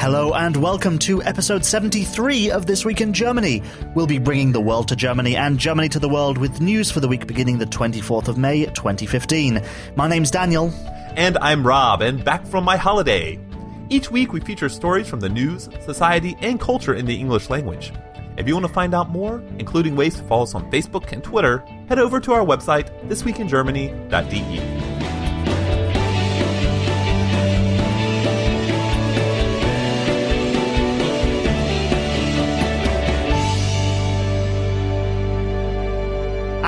Hello and welcome to episode 73 of This Week in Germany. We'll be bringing the world to Germany and Germany to the world with news for the week beginning the 24th of May, 2015. My name's Daniel. And I'm Rob, and back from my holiday. Each week we feature stories from the news, society, and culture in the English language. If you want to find out more, including ways to follow us on Facebook and Twitter, head over to our website, thisweekingermany.de.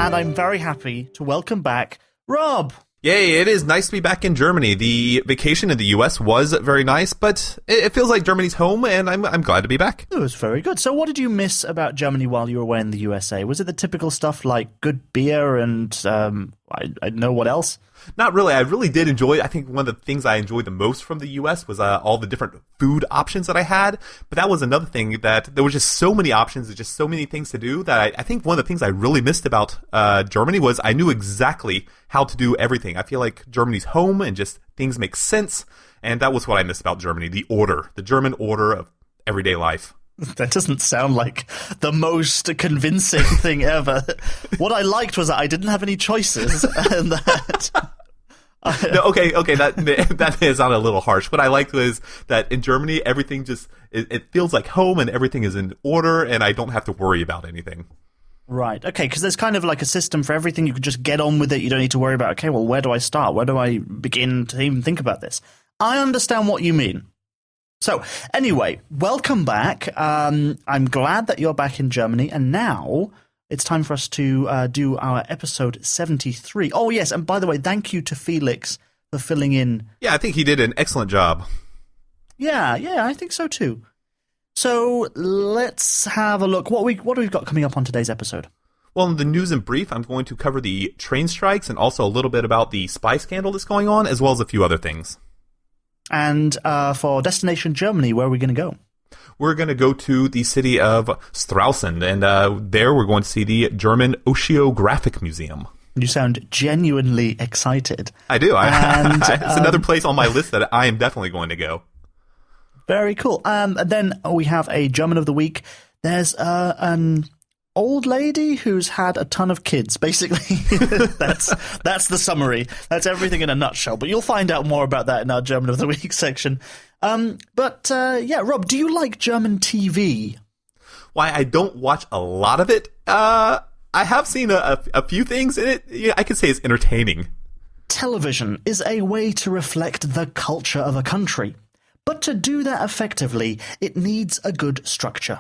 And I'm very happy to welcome back Rob. Yay, it is nice to be back in Germany. The vacation in the US was very nice, but it feels like Germany's home, and I'm glad to be back. It was very good. So what did you miss about Germany while you were away in the USA? Was it the typical stuff like good beer and I know what else? Not really. I really did enjoy, I think one of the things I enjoyed the most from the US was all the different food options that I had. But that was another thing, that there was just so many options and just so many things to do that I think one of the things I really missed about Germany was I knew exactly how to do everything. I feel like Germany's home and just things make sense. And that was what I missed about Germany, the German order of everyday life. That doesn't sound like the most convincing thing ever. What I liked was that I didn't have any choices, and that... No, okay, that may sound a little harsh. What I liked was that in Germany, everything just, it feels like home and everything is in order, and I don't have to worry about anything. Right, okay, because there's kind of like a system for everything. You can just get on with it. You don't need to worry about, okay, well, where do I start? Where do I begin to even think about this? I understand what you mean. So, anyway, welcome back. I'm glad that you're back in Germany, and now it's time for us to do our episode 73. Oh, yes, and by the way, thank you to Felix for filling in. Yeah, I think he did an excellent job. Yeah, I think so too. So, let's have a look. What have we got coming up on today's episode? Well, in the news in brief, I'm going to cover the train strikes and also a little bit about the spy scandal that's going on, as well as a few other things. And for Destination Germany, where are we going to go? We're going to go to the city of Stralsund, and there we're going to see the German Oceanographic Museum. You sound genuinely excited. I do. It's another place on my list that I am definitely going to go. Very cool. And then we have a German of the Week. There's an old lady who's had a ton of kids, basically. That's the summary. That's everything in a nutshell. But you'll find out more about that in our German of the Week section. Rob, do you like German TV? Why, I don't watch a lot of it. I have seen a few things in it. Yeah, I could say it's entertaining. Television is a way to reflect the culture of a country. But to do that effectively, it needs a good structure.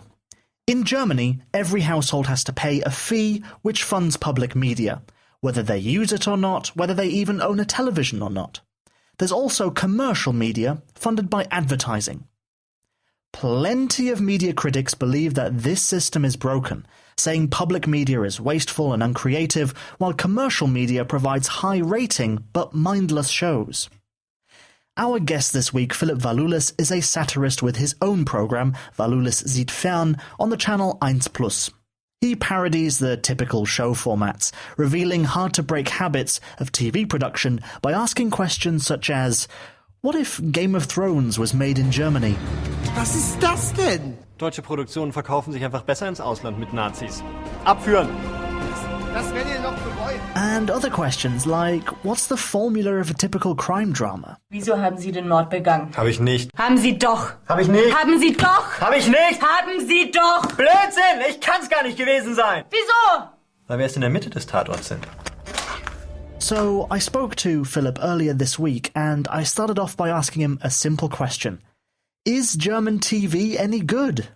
In Germany, every household has to pay a fee which funds public media, whether they use it or not, whether they even own a television or not. There's also commercial media funded by advertising. Plenty of media critics believe that this system is broken, saying public media is wasteful and uncreative, while commercial media provides high rating but mindless shows. Our guest this week, Philipp Walulis, is a satirist with his own program, Walulis Sieht Fern, on the channel 1+. He parodies the typical show formats, revealing hard-to-break habits of TV production by asking questions such as, what if Game of Thrones was made in Germany? Was ist das denn? Deutsche Produktionen verkaufen sich einfach besser ins Ausland mit Nazis. Abführen! Das werdet ihr noch bereuen. And other questions like, what's the formula of a typical crime drama? Wieso haben Sie den Mord begangen? Hab ich nicht. Haben Sie doch! Hab ich nicht. Haben Sie doch! Hab ich nicht! Haben Sie doch! Blödsinn! Ich kann's gar nicht gewesen sein! Wieso? Weil wir erst in der Mitte des Tatorts sind. So, I spoke to Philip earlier this week, and I started off by asking him a simple question. Is German TV any good?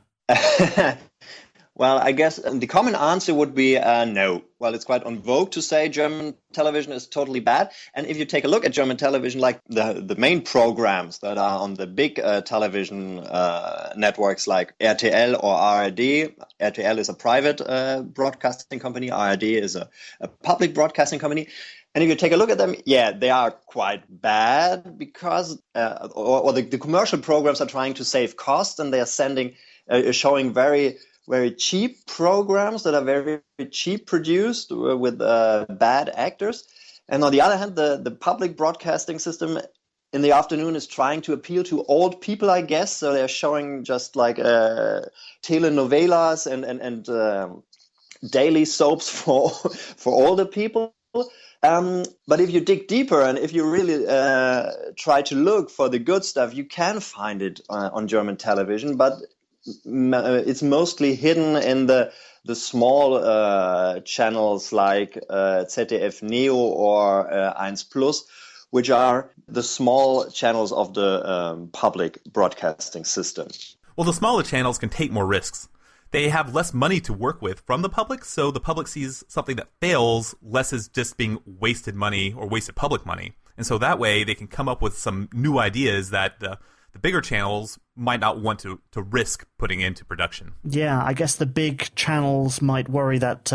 Well, I guess the common answer would be no. Well, it's quite on vogue to say German television is totally bad. And if you take a look at German television, like the main programs that are on the big television networks like RTL or ARD, RTL is a private broadcasting company, ARD is a public broadcasting company. And if you take a look at them, yeah, they are quite bad because the commercial programs are trying to save costs, and they are showing very cheap programs that are very cheap produced with bad actors. And on the other hand, the public broadcasting system in the afternoon is trying to appeal to old people, I guess. So they're showing just like telenovelas and daily soaps for older people. But if you dig deeper and if you really try to look for the good stuff, you can find it on German television. But it's mostly hidden in the small channels like ZDF Neo or 1 Plus, which are the small channels of the public broadcasting system. Well, the smaller channels can take more risks. They have less money to work with from the public, so the public sees something that fails less as just being wasted money or wasted public money. And so that way they can come up with some new ideas that the bigger channels might not want to risk putting into production. Yeah, I guess the big channels might worry that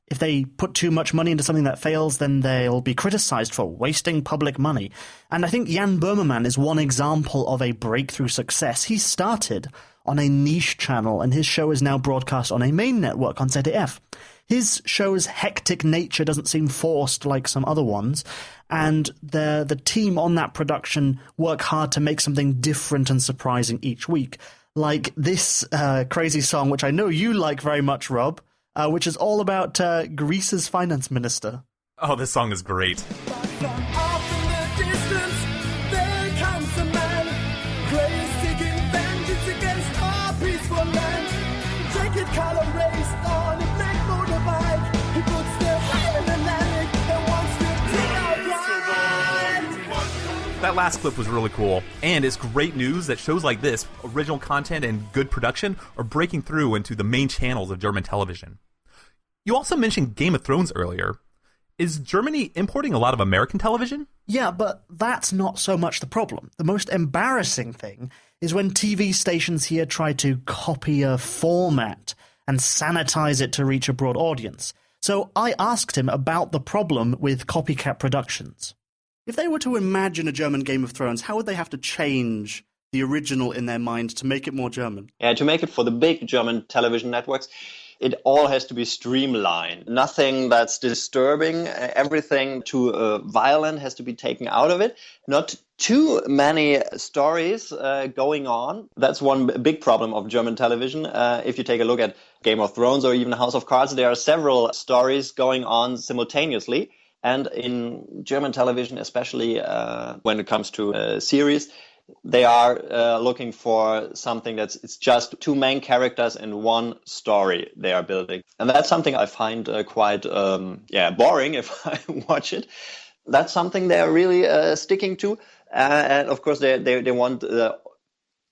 if they put too much money into something that fails, then they'll be criticized for wasting public money. And I think Jan Böhmermann is one example of a breakthrough success. He started on a niche channel, and his show is now broadcast on a main network on ZDF. His show's hectic nature doesn't seem forced like some other ones, and the team on that production work hard to make something different and surprising each week. Like this crazy song, which I know you like very much, Rob, which is all about Greece's finance minister. Oh, this song is great. That last clip was really cool, and it's great news that shows like this, original content and good production, are breaking through into the main channels of German television. You also mentioned Game of Thrones earlier. Is Germany importing a lot of American television? Yeah, but that's not so much the problem. The most embarrassing thing is when TV stations here try to copy a format and sanitize it to reach a broad audience. So I asked him about the problem with copycat productions. If they were to imagine a German Game of Thrones, how would they have to change the original in their mind to make it more German? Yeah, to make it for the big German television networks, it all has to be streamlined. Nothing that's disturbing, everything too violent has to be taken out of it. Not too many stories going on. That's one big problem of German television. If you take a look at Game of Thrones or even House of Cards, there are several stories going on simultaneously. And in German television, especially when it comes to series, they are looking for something it's just two main characters and one story they are building. And that's something I find quite boring if I watch it. That's something they're really sticking to. And of course, they want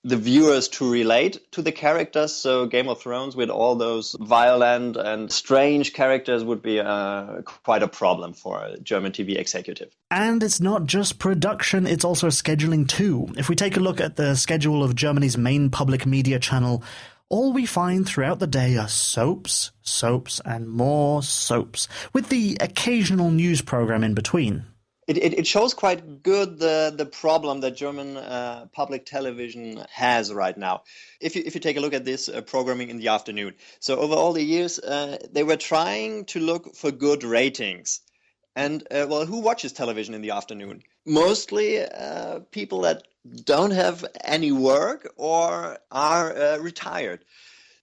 the viewers to relate to the characters. So Game of Thrones with all those violent and strange characters would be quite a problem for a German TV executive. And it's not just production, it's also scheduling too. If we take a look at the schedule of Germany's main public media channel, all we find throughout the day are soaps, and more soaps, with the occasional news program in between. It shows quite good the problem that German public television has right now. If you take a look at this programming in the afternoon. So over all the years, they were trying to look for good ratings. And who watches television in the afternoon? Mostly people that don't have any work or are retired.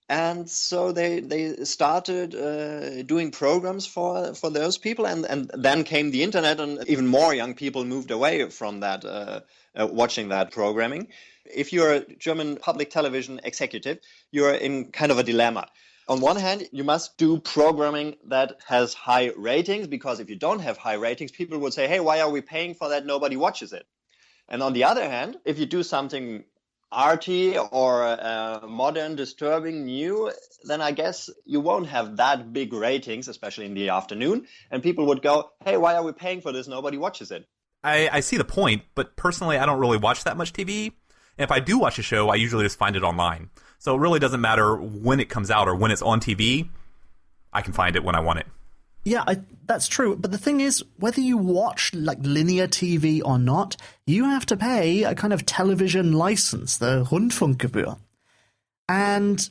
And so they started doing programs for those people, and then came the internet, and even more young people moved away from that, watching that programming. If you're a German public television executive, you're in kind of a dilemma. On one hand, you must do programming that has high ratings, because if you don't have high ratings, people would say, hey, why are we paying for that? Nobody watches it. And on the other hand, if you do something arty or modern, disturbing, new, then I guess you won't have that big ratings, especially in the afternoon. And people would go, hey, why are we paying for this? Nobody watches it. I see the point, but personally, I don't really watch that much TV. And if I do watch a show, I usually just find it online. So it really doesn't matter when it comes out or when it's on TV. I can find it when I want it. Yeah, that's true. But the thing is, whether you watch like linear TV or not, you have to pay a kind of television license, the Rundfunkgebühr. And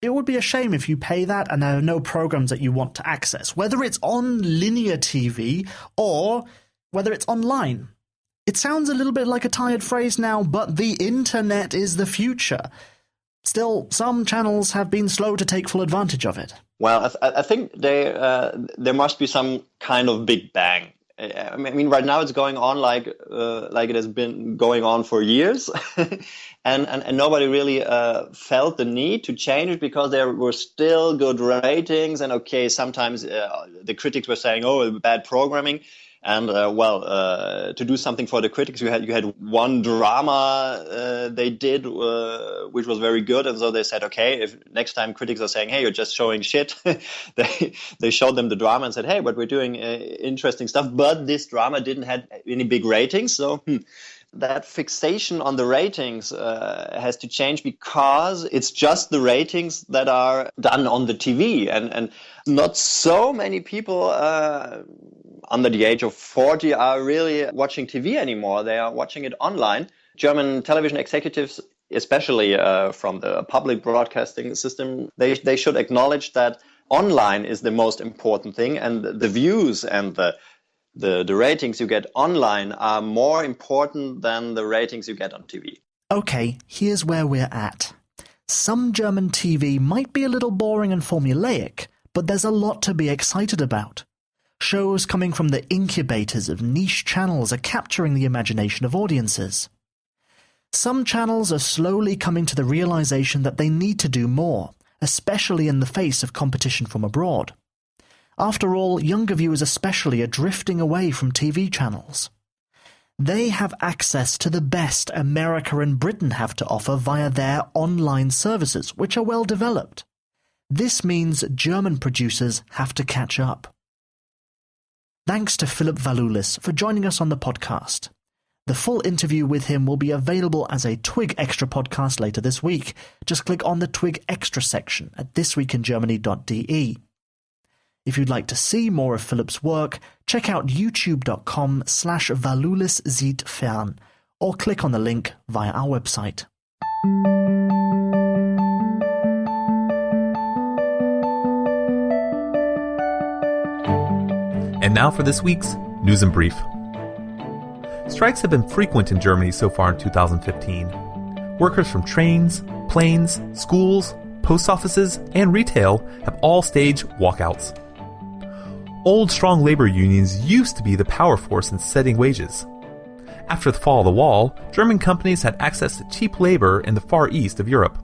it would be a shame if you pay that and there are no programs that you want to access, whether it's on linear TV or whether it's online. It sounds a little bit like a tired phrase now, but the internet is the future. Still, some channels have been slow to take full advantage of it. Well, I think there must be some kind of big bang. I mean, right now it's going on like it has been going on for years, and nobody really felt the need to change it because there were still good ratings. And okay, sometimes the critics were saying, "Oh, bad programming." And to do something for the critics, you had one drama they did, which was very good, and so they said, okay, if next time critics are saying, hey, you're just showing shit, they showed them the drama and said, hey, but we're doing interesting stuff. But this drama didn't have any big ratings, so that fixation on the ratings has to change because it's just the ratings that are done on the TV, and not so many people under the age of 40 are really watching TV anymore. They are watching it online. German television executives, especially from the public broadcasting system, they should acknowledge that online is the most important thing, and the views and the ratings you get online are more important than the ratings you get on TV. Okay, here's where we're at. Some German TV might be a little boring and formulaic, but there's a lot to be excited about. Shows coming from the incubators of niche channels are capturing the imagination of audiences. Some channels are slowly coming to the realization that they need to do more, especially in the face of competition from abroad. After all, younger viewers especially are drifting away from TV channels. They have access to the best America and Britain have to offer via their online services, which are well developed. This means German producers have to catch up. Thanks to Philipp Walulis for joining us on the podcast. The full interview with him will be available as a Twig Extra podcast later this week. Just click on the Twig Extra section at thisweekingermany.de. If you'd like to see more of Philipp's work, check out youtube.com/Walulis Sieht Fern or click on the link via our website. And now for this week's News in Brief. Strikes have been frequent in Germany so far in 2015. Workers from trains, planes, schools, post offices, and retail have all staged walkouts. Old, strong labor unions used to be the power force in setting wages. After the fall of the wall, German companies had access to cheap labor in the Far East of Europe.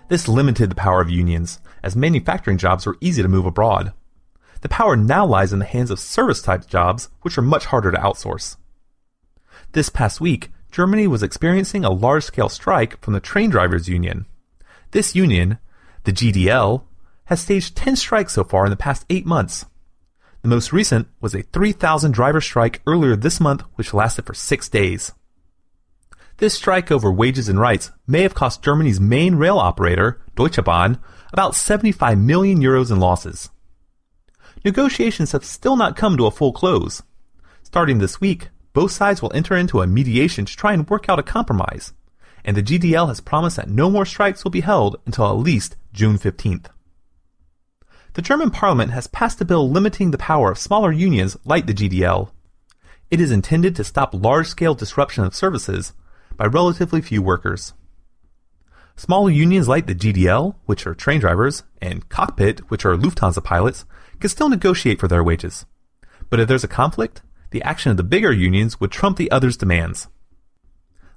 This limited the power of unions, as manufacturing jobs were easy to move abroad. The power now lies in the hands of service-type jobs, which are much harder to outsource. This past week, Germany was experiencing a large-scale strike from the train drivers' union. This union, the GDL, has staged 10 strikes so far in the past 8 months. The most recent was a 3,000 driver strike earlier this month, which lasted for 6 days. This strike over wages and rights may have cost Germany's main rail operator, Deutsche Bahn, about 75 million euros in losses. Negotiations have still not come to a full close. Starting this week, both sides will enter into a mediation to try and work out a compromise, and the GDL has promised that no more strikes will be held until at least June 15th. The German parliament has passed a bill limiting the power of smaller unions like the GDL. It is intended to stop large-scale disruption of services by relatively few workers. Small unions like the GDL, which are train drivers, and Cockpit, which are Lufthansa pilots, can still negotiate for their wages. But if there's a conflict, the action of the bigger unions would trump the others' demands.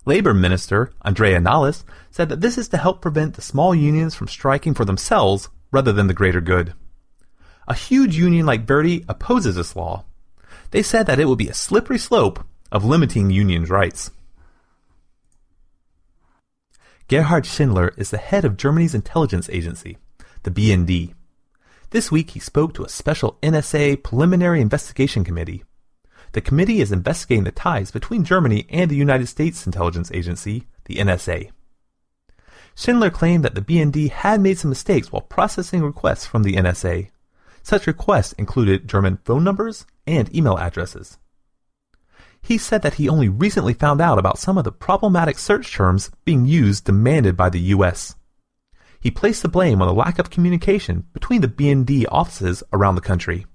Labor Minister Andrea Nahles said that this is to help prevent the small unions from striking for themselves rather than the greater good. A huge union like Verdi opposes this law. They said that it would be a slippery slope of limiting unions' rights. Gerhard Schindler is the head of Germany's intelligence agency, the BND. This week he spoke to a special NSA preliminary investigation committee. The committee is investigating the ties between Germany and the United States intelligence agency, the NSA. Schindler claimed that the BND had made some mistakes while processing requests from the NSA. Such requests included German phone numbers and email addresses. He said that he only recently found out about some of the problematic search terms being used demanded by the U.S. He placed the blame on the lack of communication between the BND offices around the country.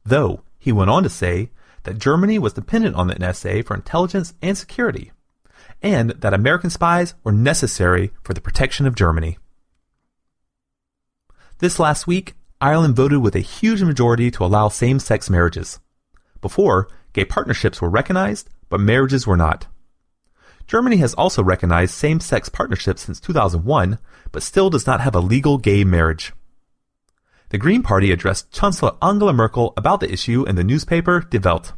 Though, he went on to say that Germany was dependent on the NSA for intelligence and security, and that American spies were necessary for the protection of Germany. This last week, Ireland voted with a huge majority to allow same-sex marriages. Before, gay partnerships were recognized, but marriages were not. Germany has also recognized same-sex partnerships since 2001, but still does not have a legal gay marriage. The Green Party addressed Chancellor Angela Merkel about the issue in the newspaper Die Welt.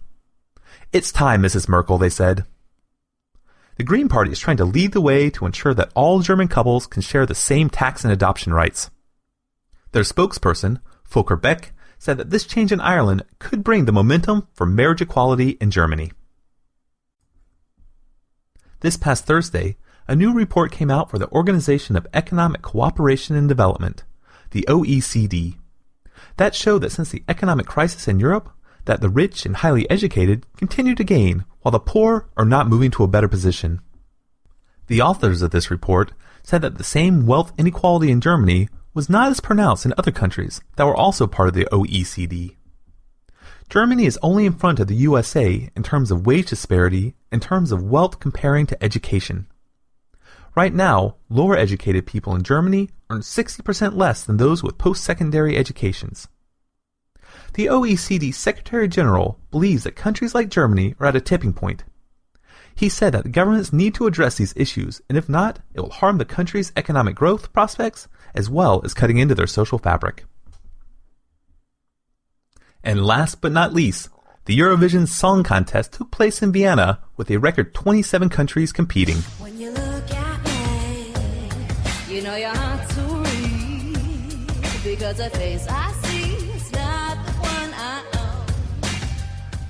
"It's time, Mrs. Merkel," they said. The Green Party is trying to lead the way to ensure that all German couples can share the same tax and adoption rights. Their spokesperson, Volker Beck, said that this change in Ireland could bring the momentum for marriage equality in Germany. This past Thursday, a new report came out for the Organization of Economic Cooperation and Development, the OECD. That showed that since the economic crisis in Europe, that the rich and highly educated continue to gain, while the poor are not moving to a better position. The authors of this report said that the same wealth inequality in Germany was not as pronounced in other countries that were also part of the OECD. Germany is only in front of the USA in terms of wage disparity, in terms of wealth comparing to education. Right now, lower educated people in Germany earn 60% less than those with post-secondary educations. The OECD Secretary General believes that countries like Germany are at a tipping point. He said that governments need to address these issues, and if not, it will harm the country's economic growth prospects as well as cutting into their social fabric. And last but not least, the Eurovision Song Contest took place in Vienna with a record 27 countries competing. When you look at me, you know you're not to read, because the face I see is not the one I know.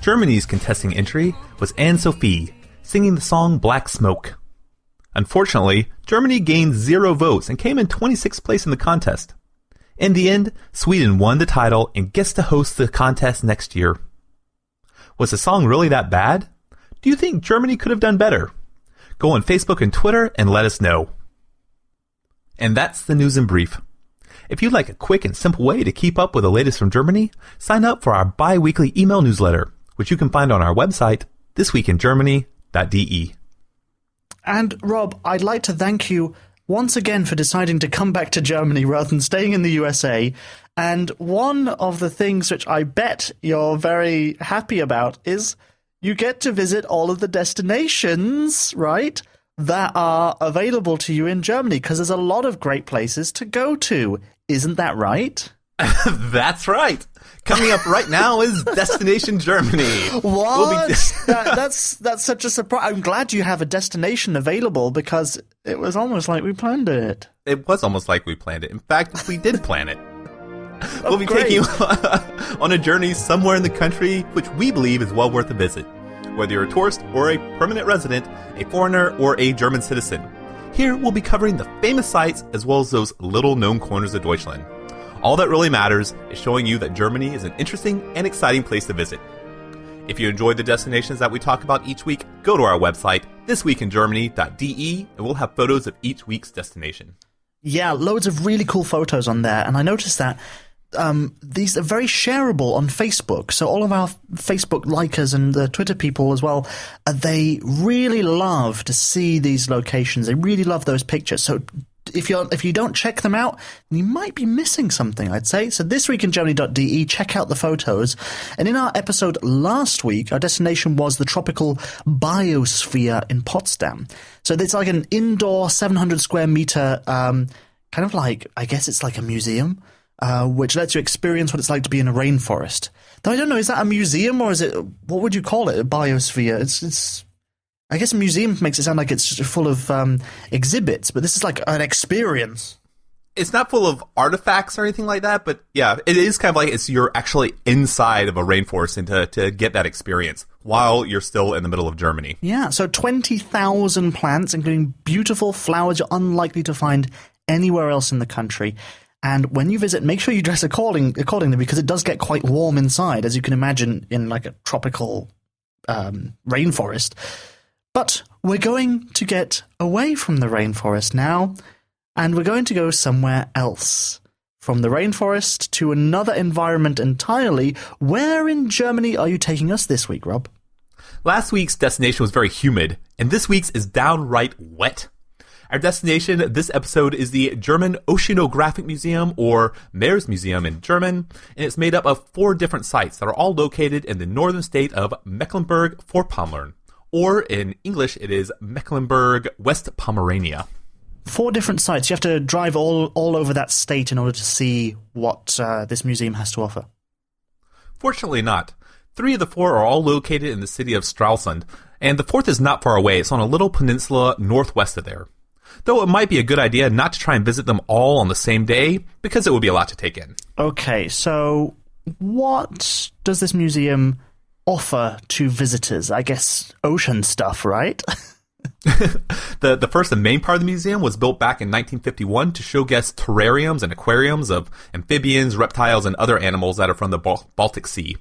Germany's contesting entry was Anne-Sophie, singing the song Black Smoke. Unfortunately, Germany gained 0 votes and came in 26th place in the contest. In the end, Sweden won the title and gets to host the contest next year. Was the song really that bad? Do you think Germany could have done better? Go on Facebook and Twitter and let us know. And that's the news in brief. If you'd like a quick and simple way to keep up with the latest from Germany, sign up for our bi-weekly email newsletter, which you can find on our website, thisweekingermany.de. And Rob, I'd like to thank you once again for deciding to come back to Germany rather than staying in the USA. And one of the things which I bet you're very happy about is you get to visit all of the destinations, right, that are available to you in Germany, because there's a lot of great places to go to. Isn't that right? That's right. Coming up right now is Destination Germany. What? That's such a surprise. I'm glad you have a destination available, because it was almost like we planned it. It was almost like we planned it. In fact, we did plan it. We'll be taking you on a journey somewhere in the country which we believe is well worth a visit. Whether you're a tourist or a permanent resident, a foreigner or a German citizen. Here we'll be covering the famous sites as well as those little-known corners of Deutschland. All that really matters is showing you that Germany is an interesting and exciting place to visit. If you enjoyed the destinations that we talk about each week, go to our website, thisweekingermany.de, and we'll have photos of each week's destination. Yeah, loads of really cool photos on there, and I noticed that these are very shareable on Facebook. So all of our Facebook likers and the Twitter people as well, they really love to see these locations. They really love those pictures. So if you don't check them out, you might be missing something, I'd say. So thisweekingermany.de, check out the photos. And in our episode last week, our destination was the tropical biosphere in Potsdam. So it's like an indoor 700 square meter, kind of like, I guess it's like a museum, which lets you experience what it's like to be in a rainforest. Though I don't know, is that a museum or is it, what would you call it, a biosphere? It's I guess a museum makes it sound like it's full of exhibits, but this is like an experience. It's not full of artifacts or anything like that, but yeah, it is kind of like you're actually inside of a rainforest and to get that experience while you're still in the middle of Germany. Yeah, so 20,000 plants, including beautiful flowers you're unlikely to find anywhere else in the country. And when you visit, make sure you dress accordingly, because it does get quite warm inside, as you can imagine in like a tropical rainforest. But we're going to get away from the rainforest now, and we're going to go somewhere else From the rainforest to another environment entirely, where in Germany are you taking us this week, Rob? Last week's destination was very humid, and this week's is downright wet. Our destination this episode is the German Oceanographic Museum, or Meeresmuseum in German, and it's made up of 4 different sites that are all located in the northern state of Mecklenburg-Vorpommern, or in English it is Mecklenburg-West Pomerania. 4 different sites. You have to drive all over that state in order to see what this museum has to offer. Fortunately not. 3 of the 4 are all located in the city of Stralsund, and the 4th is not far away. It's on a little peninsula northwest of there. Though it might be a good idea not to try and visit them all on the same day, because it would be a lot to take in. Okay, so what does this museum offer to visitors? I guess ocean stuff, right? The first and main part of the museum was built back in 1951 to show guests terrariums and aquariums of amphibians, reptiles, and other animals that are from the Baltic Sea.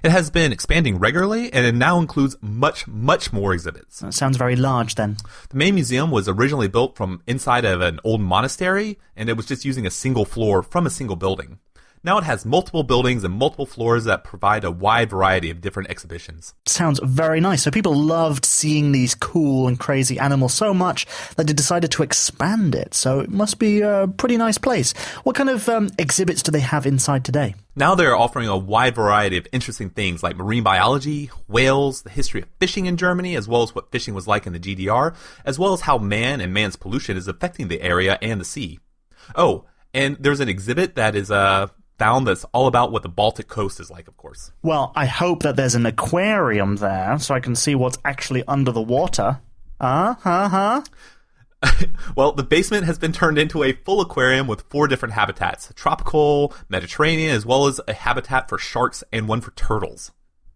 It has been expanding regularly, and it now includes much, much more exhibits. That sounds very large, then. The main museum was originally built from inside of an old monastery, and it was just using a single floor from a single building. Now it has multiple buildings and multiple floors that provide a wide variety of different exhibitions. Sounds very nice. So people loved seeing these cool and crazy animals so much that they decided to expand it. So it must be a pretty nice place. What kind of exhibits do they have inside today? Now they're offering a wide variety of interesting things like marine biology, whales, the history of fishing in Germany, as well as what fishing was like in the GDR, as well as how man and man's pollution is affecting the area and the sea. Oh, and there's an exhibit that is found that's all about what the Baltic coast is like, of course. Well, I hope that there's an aquarium there so I can see what's actually under the water. Well, the basement has been turned into a full aquarium with 4 different habitats: tropical, Mediterranean, as well as a habitat for sharks and one for turtles.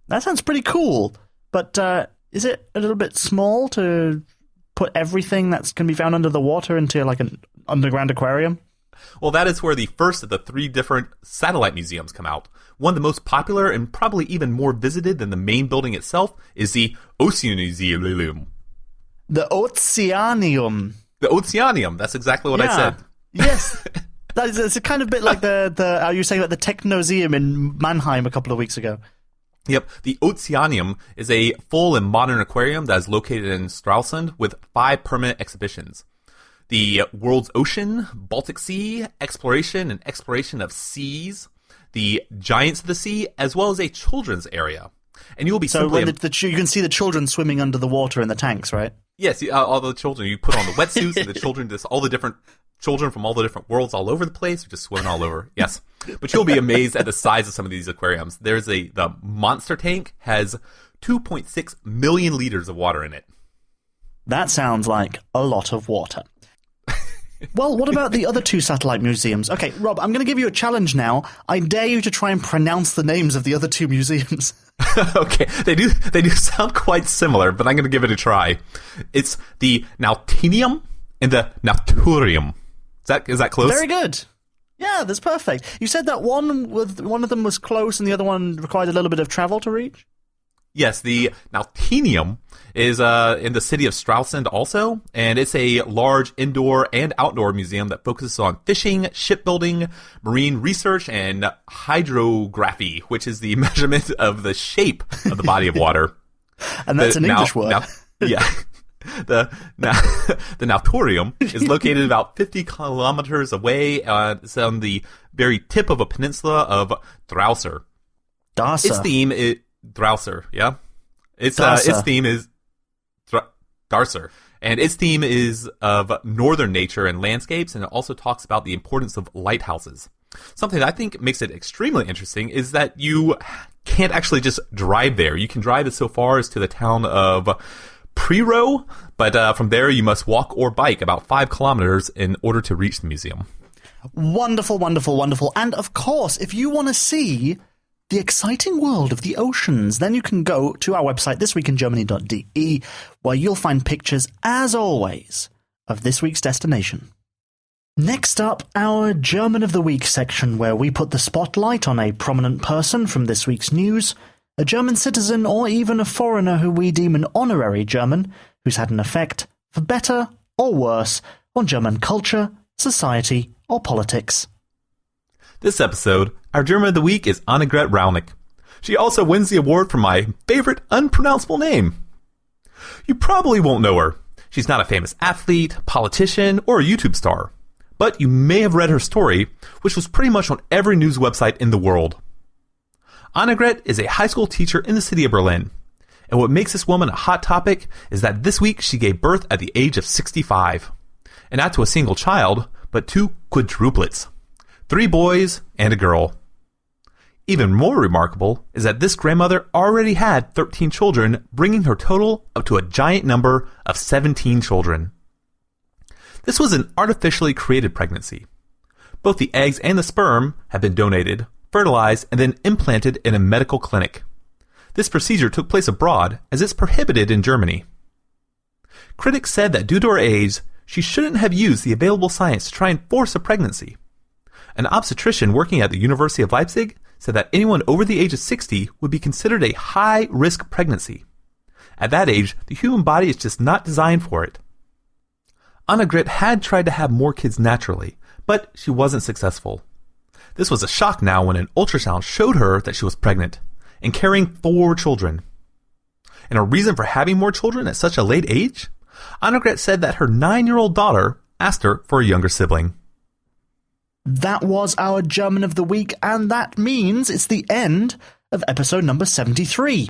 That sounds pretty cool, but is it a little bit small to put everything that's going to be found under the water into like an underground aquarium? Well, that is where the first of the 3 different satellite museums come out. One of the most popular and probably even more visited than the main building itself is the Oceanographic. The Oceanium. The Oceanium, that's exactly what I said. Yes. It's a kind of bit like the you were saying about the Technoseum in Mannheim a couple of weeks ago. Yep, the Oceanium is a full and modern aquarium that is located in Stralsund with 5 permanent exhibitions. The world's ocean, Baltic Sea, exploration and exploration of seas, the giants of the sea, as well as a children's area. And you will be so when you can see the children swimming under the water in the tanks, right? Yes, all the children. You put on the wetsuits, and the children, just all the different children from all the different worlds all over the place, are just swimming all over. Yes, but you'll be amazed at the size of some of these aquariums. The monster tank has 2.6 million liters of water in it. That sounds like a lot of water. Well, what about the other 2 satellite museums? Okay, Rob, I'm going to give you a challenge now. I dare you to try and pronounce the names of the other 2 museums. Okay, they do sound quite similar, but I'm going to give it a try. It's the Nautinium and the Naturium. Is that close? Very good. Yeah, that's perfect. You said that one of them was close and the other one required a little bit of travel to reach? Yes, the Nautinium is in the city of Stralsund also, and it's a large indoor and outdoor museum that focuses on fishing, shipbuilding, marine research, and hydrography, which is the measurement of the shape of the body of water. And that's an English word. Yeah. The Nauturium is located about 50 kilometers away. It's on the very tip of a peninsula of Drauser. Its theme is Drauser, yeah. Its theme is Darser, and its theme is of northern nature and landscapes, and it also talks about the importance of lighthouses. Something that I think makes it extremely interesting is that you can't actually just drive there. You can drive it so far as to the town of Prero, but from there you must walk or bike about 5 kilometers in order to reach the museum. Wonderful, wonderful, wonderful. And of course, if you want to see the exciting world of the oceans, then you can go to our website, thisweekingermany.de, where you'll find pictures, as always, of this week's destination. Next up, our German of the Week section, where we put the spotlight on a prominent person from this week's news, a German citizen or even a foreigner who we deem an honorary German, who's had an effect, for better or worse, on German culture, society, or politics. This episode, our German of the Week is Annegret Raunig. She also wins the award for my favorite unpronounceable name. You probably won't know her. She's not a famous athlete, politician, or a YouTube star. But you may have read her story, which was pretty much on every news website in the world. Annegret is a high school teacher in the city of Berlin. And what makes this woman a hot topic is that this week she gave birth at the age of 65. And not to a single child, but 2 quadruplets. 3 boys and a girl. Even more remarkable is that this grandmother already had 13 children, bringing her total up to a giant number of 17 children. This was an artificially created pregnancy. Both the eggs and the sperm have been donated, fertilized, and then implanted in a medical clinic. This procedure took place abroad, as it's prohibited in Germany. Critics said that due to her age, she shouldn't have used the available science to try and force a pregnancy. An obstetrician working at the University of Leipzig said that anyone over the age of 60 would be considered a high-risk pregnancy. At that age, the human body is just not designed for it. Annegret had tried to have more kids naturally, but she wasn't successful. This was a shock now when an ultrasound showed her that she was pregnant and carrying 4 children. And a reason for having more children at such a late age? Annegret said that her 9-year-old daughter asked her for a younger sibling. That was our German of the Week, and that means it's the end of episode number 73.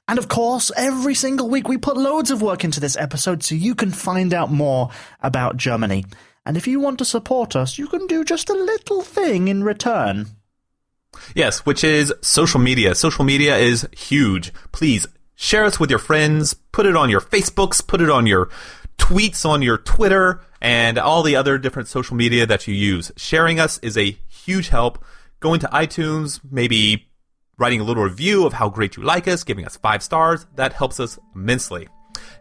And of course, every single week we put loads of work into this episode so you can find out more about Germany. And if you want to support us, you can do just a little thing in return. Yes, which is social media. Social media is huge. Please share us with your friends, put it on your Facebooks, put it on your tweets, on your Twitter, and all the other different social media that you use. Sharing us is a huge help. Going to iTunes, maybe writing a little review of how great you like us, giving us 5 stars, that helps us immensely.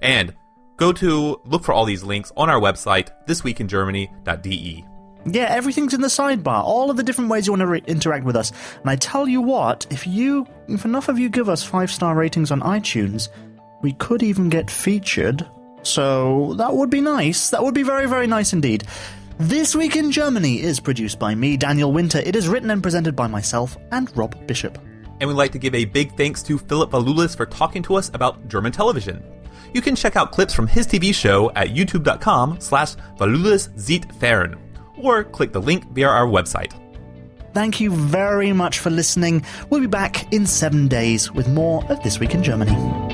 And look for all these links on our website, thisweekingermany.de. Yeah, everything's in the sidebar, all of the different ways you want to interact with us. And I tell you what, if enough of you give us 5-star ratings on iTunes, we could even get featured. So that would be nice. That would be very, very nice indeed. This Week in Germany is produced by me, Daniel Winter. It is written and presented by myself and Rob Bishop. And we'd like to give a big thanks to Philipp Walulis for talking to us about German television. You can check out clips from his TV show at youtube.com/Walulis Sieht Fern, or click the link via our website. Thank you very much for listening. We'll be back in 7 days with more of This Week in Germany.